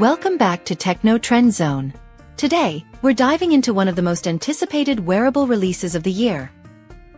Welcome back to Techno Trend Zone. Today, we're diving into one of the most anticipated wearable releases of the year,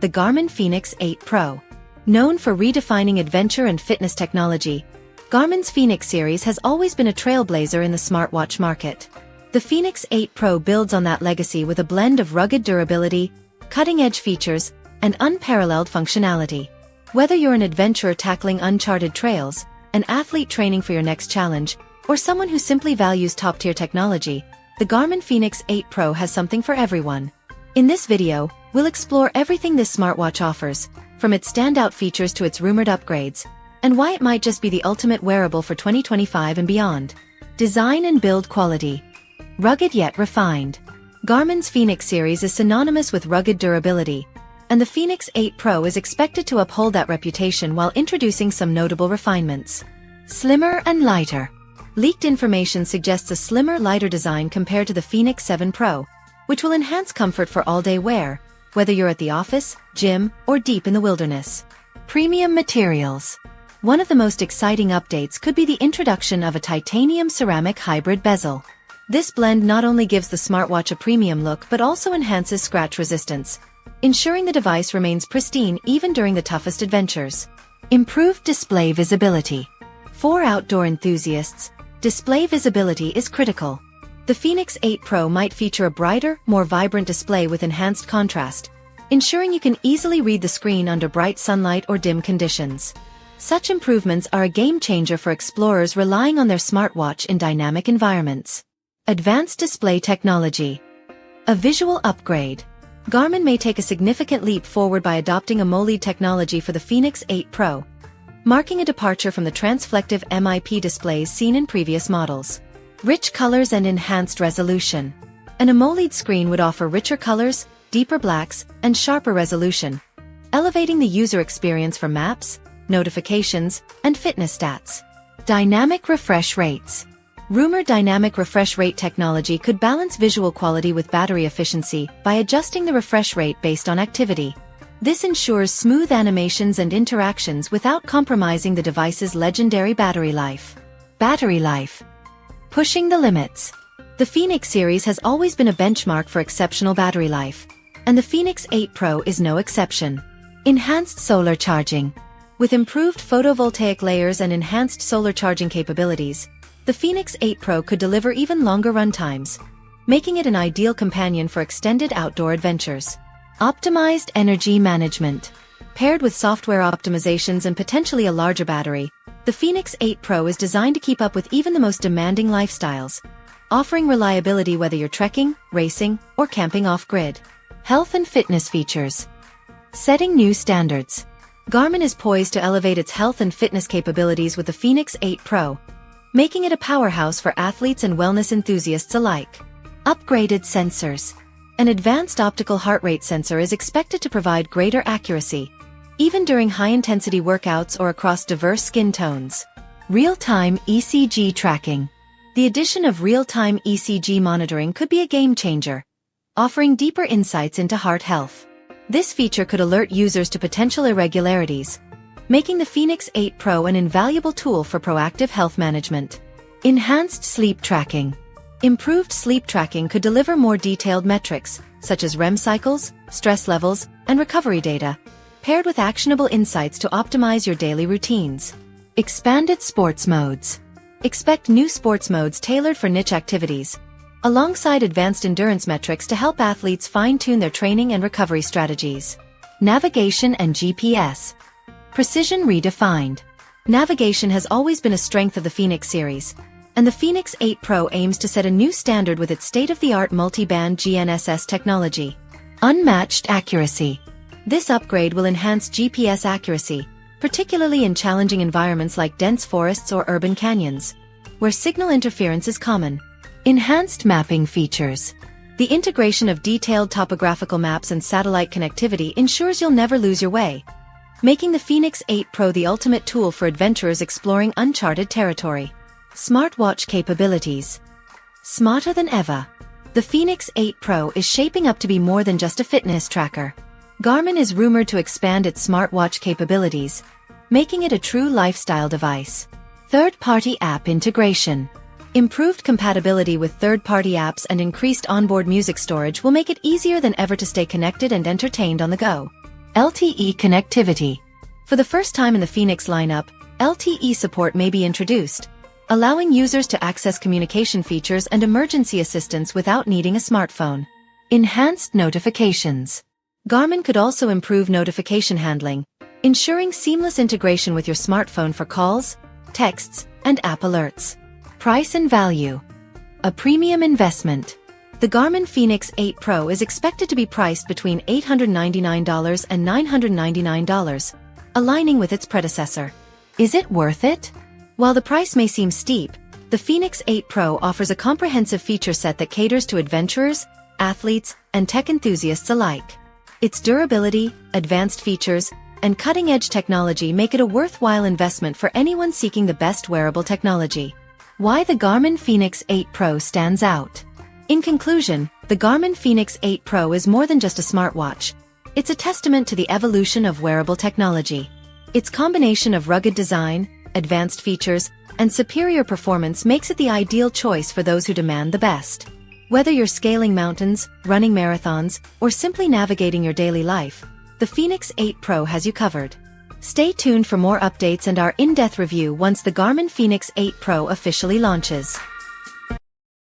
the Garmin Fenix 8 Pro. Known for redefining adventure and fitness technology, Garmin's Fenix series has always been a trailblazer in the smartwatch market. The Fenix 8 Pro builds on that legacy with a blend of rugged durability, cutting-edge features, and unparalleled functionality. Whether you're an adventurer tackling uncharted trails, an athlete training for your next challenge, or someone who simply values top-tier technology, the Garmin Fenix 8 Pro has something for everyone. In this video, we'll explore everything this smartwatch offers, from its standout features to its rumored upgrades, and why it might just be the ultimate wearable for 2025 and beyond. Design and build quality. Rugged yet refined. Garmin's Fenix series is synonymous with rugged durability, and the Fenix 8 Pro is expected to uphold that reputation while introducing some notable refinements. Slimmer and lighter. Leaked information suggests a slimmer, lighter design compared to the Fenix 7 Pro, which will enhance comfort for all-day wear, whether you're at the office, gym, or deep in the wilderness. Premium materials. One of the most exciting updates could be the introduction of a titanium ceramic hybrid bezel. This blend not only gives the smartwatch a premium look but also enhances scratch resistance, ensuring the device remains pristine even during the toughest adventures. Improved display visibility. For outdoor enthusiasts, display visibility is critical. The Fenix 8 Pro might feature a brighter, more vibrant display with enhanced contrast, ensuring you can easily read the screen under bright sunlight or dim conditions. Such improvements are a game-changer for explorers relying on their smartwatch in dynamic environments. Advanced display technology. A visual upgrade. Garmin may take a significant leap forward by adopting AMOLED technology for the Fenix 8 Pro, marking a departure from the transflective MIP displays seen in previous models. Rich colors and enhanced resolution. An AMOLED screen would offer richer colors, deeper blacks, and sharper resolution, elevating the user experience for maps, notifications, and fitness stats. Dynamic refresh rates. Rumored dynamic refresh rate technology could balance visual quality with battery efficiency by adjusting the refresh rate based on activity. This ensures smooth animations and interactions without compromising the device's legendary battery life. Battery life. Pushing the limits. The Fenix series has always been a benchmark for exceptional battery life, and the Fenix 8 Pro is no exception. Enhanced solar charging. With improved photovoltaic layers and enhanced solar charging capabilities, the Fenix 8 Pro could deliver even longer runtimes, making it an ideal companion for extended outdoor adventures. Optimized energy management. Paired with software optimizations and potentially a larger battery, the Fenix 8 Pro is designed to keep up with even the most demanding lifestyles, offering reliability whether you're trekking, racing, or camping off-grid. Health and fitness features. Setting new standards. Garmin is poised to elevate its health and fitness capabilities with the Fenix 8 Pro, making it a powerhouse for athletes and wellness enthusiasts alike. Upgraded sensors. An advanced optical heart rate sensor is expected to provide greater accuracy, even during high-intensity workouts or across diverse skin tones. Real-time ECG tracking. The addition of real-time ECG monitoring could be a game-changer, offering deeper insights into heart health. This feature could alert users to potential irregularities, making the Fenix 8 Pro an invaluable tool for proactive health management. Enhanced sleep tracking. Improved sleep tracking could deliver more detailed metrics, such as REM cycles, stress levels, and recovery data, paired with actionable insights to optimize your daily routines. Expanded sports modes. Expect new sports modes tailored for niche activities, alongside advanced endurance metrics to help athletes fine-tune their training and recovery strategies. Navigation and GPS. Precision redefined. Navigation has always been a strength of the Fenix series, and the Fenix 8 Pro aims to set a new standard with its state-of-the-art multi-band GNSS technology. Unmatched accuracy. This upgrade will enhance GPS accuracy, particularly in challenging environments like dense forests or urban canyons, where signal interference is common. Enhanced mapping features. The integration of detailed topographical maps and satellite connectivity ensures you'll never lose your way, making the Fenix 8 Pro the ultimate tool for adventurers exploring uncharted territory. Smartwatch capabilities. Smarter than ever. The Fenix 8 Pro is shaping up to be more than just a fitness tracker. Garmin is rumored to expand its smartwatch capabilities, making it a true lifestyle device. Third-party app integration. Improved compatibility with third-party apps and increased onboard music storage will make it easier than ever to stay connected and entertained on the go. LTE connectivity. For the first time in the Fenix lineup, LTE support may be introduced, allowing users to access communication features and emergency assistance without needing a smartphone. Enhanced notifications. Garmin could also improve notification handling, ensuring seamless integration with your smartphone for calls, texts, and app alerts. Price and value. A premium investment. The Garmin Fenix 8 Pro is expected to be priced between $899 and $999, aligning with its predecessor. Is it worth it? While the price may seem steep, the Fenix 8 Pro offers a comprehensive feature set that caters to adventurers, athletes, and tech enthusiasts alike. Its durability, advanced features, and cutting-edge technology make it a worthwhile investment for anyone seeking the best wearable technology. Why the Garmin Fenix 8 Pro stands out. In conclusion, the Garmin Fenix 8 Pro is more than just a smartwatch. It's a testament to the evolution of wearable technology. Its combination of rugged design, advanced features, and superior performance makes it the ideal choice for those who demand the best. Whether you're scaling mountains, running marathons, or simply navigating your daily life, the Fenix 8 Pro has you covered. Stay tuned for more updates and our in-depth review once the Garmin Fenix 8 Pro officially launches.